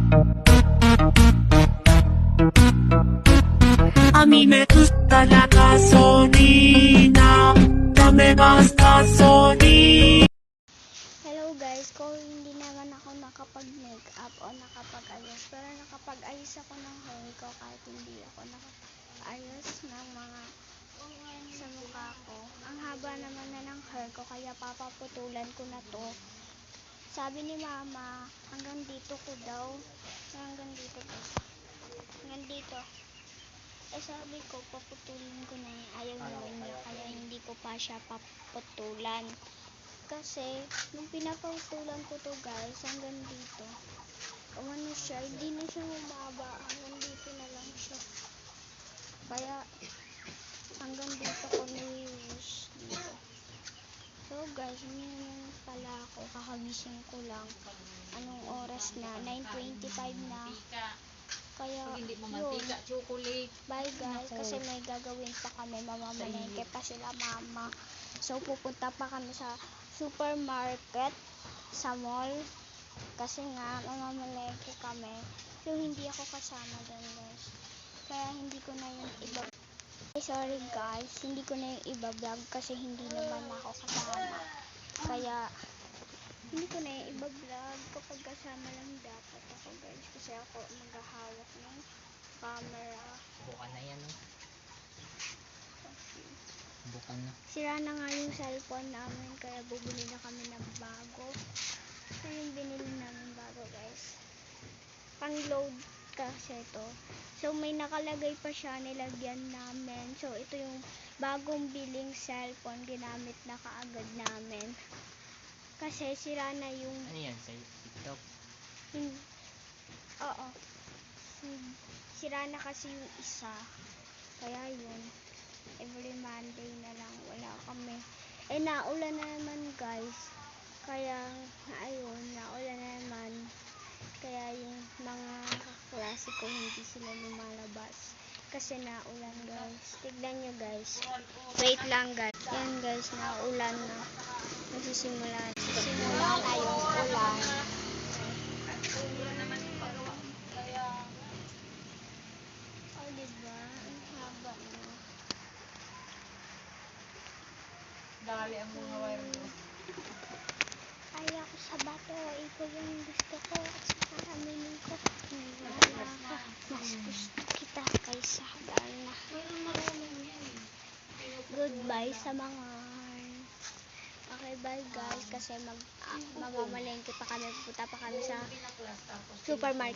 A mí me gusta la gasolina, dame más gasolina. Hello guys, kung hindi naman ako nakapag-makeup o nakapag-ayos, pero nakapag-ayos ako ng hair ko kahit hindi ako nakapag-ayos ng mga sa mukha ko. Ang haba naman na ng hair ko, kaya papaputulan ko na to. Sabi ni mama, hanggang dito ko daw. Hanggang dito guys. Hanggang dito. Eh sabi ko, paputulin ko na. Ayaw naman niya, kaya hindi ko pa siya paputulan. Kasi, nung pinapaputulan ko to guys, hanggang dito. Umano siya, hindi na siya humaba. Hanggang dito na lang siya. Kaya, hanggang dito ko ni-wish dito. So guys, hindi naman pala ako. Kakagising ko lang. Anong oras na? 9:25 na. Kaya, Hindi mo yun. mantika, chocolate. Bye guys, kasi may gagawin pa kami, mamamalengke pa sila mama. So pupunta pa kami sa supermarket, sa mall, kasi nga mamamalengke kami. So hindi ako kasama doon guys. Kaya hindi ko na yung iba. Sorry guys, hindi ko na yung iba-vlog kasi hindi naman ako kasama. Kaya hindi ko na yung iba-vlog kapag kasama lang dapat ako guys. Kasi ako maghahawak ng camera. Bukan na yan, no? Bukan na. Sira na nga yung cellphone namin, kaya bubili na kami ng bago. So yung binili namin bago guys, pang load kasi to. So may nakalagay pa siya, nilagyan namin. So ito yung bagong biling cellphone, ginamit na kaagad namin. Kasi sira na yung Ano yan, sa TikTok? Oo. Sira na kasi yung isa. Kaya yun. Every Monday na lang. Wala kami. Eh, naulan na naman guys. Kaya, ayun, naulan na naman. Kaya yung mga kaklase ko hindi sila lumalabas. Kasi naulan guys. Tignan nyo guys. Wait lang guys. Yan guys, naulan na. Nagsisimula na yung ulan. Oh, diba? Ang haba na. Dali ang mga wire mo. Kaya ko sa bato. Ito yung gusto ko. At saka aminin ko. Wala ka. Mas gusto kita kaysa na. Goodbye sa mga. Okay, bye guys. Kasi mamamalengke pa kami. Pupunta pa kami sa supermarket.